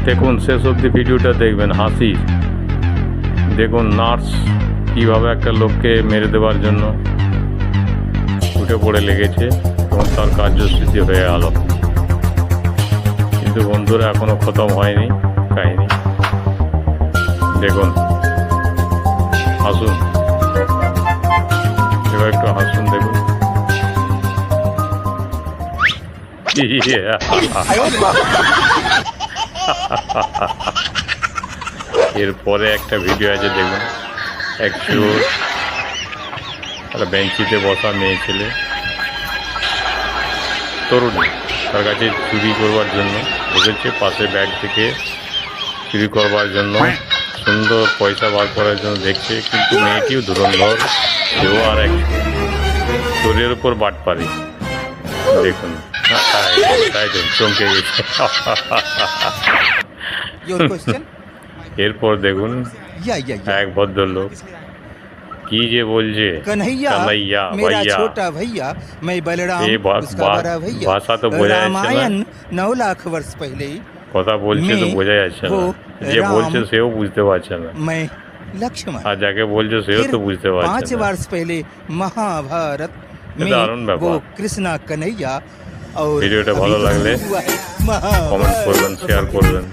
দেখুন শেষ অবধি ভিডিওটা দেখবেন, হাসি। দেখুন নার্স কীভাবে একটা লোককে মেরে দেওয়ার জন্য উঠে পড়ে লেগেছে এবং তার কার্যসিদ্ধি হয়ে গেল। কিন্তু বন্ধুরা এখনো খতম হয়নি কাহিনী। দেখুন, হাসুন, এবার একটু হাসুন। দেখুন এরপরে একটা ভিডিও আছে, দেখুন। একটু একটা বেঞ্চিতে বসা মেয়ে ছেলে, তরুণী, তার কাছে চুরি করবার জন্য বসেছে। পাশে ব্যাগ থেকে চুরি করবার জন্য, সুন্দর পয়সা বার করার জন্য দেখছে। কিন্তু মেয়েটিও ধুরন্ধর, সেও আর এক চোরের উপর বাট পারি। দেখুন, তাই তো চমকে গেছে। এরপর দেখুন এক ভদ্রলোক কি যে বলছে, कन्हैया मेरा ভাইয়া। छोटा भैया मैं बलराम ये उसका बड़ा भैया। भाषा तो বোঝা যাচ্ছে না, रामायण 9 लाख वर्ष पहले ही কথা বলছে তো বোঝা যাচ্ছে না। যে বলছে সেও বুঝতে পারছে না, मैं लक्ष्मण। আর যাকে বলছে সেও তো বুঝতে পারছে 5 না। वर्ष पहले महाभारत में দারুণ ব্যাপার। वो कृष्णा कन्हैया और ভিডিওটা ভালো अभी तो লাগলে शुरू हुआ है महाभारत। কমেন্ট করবেন, শেয়ার করবেন।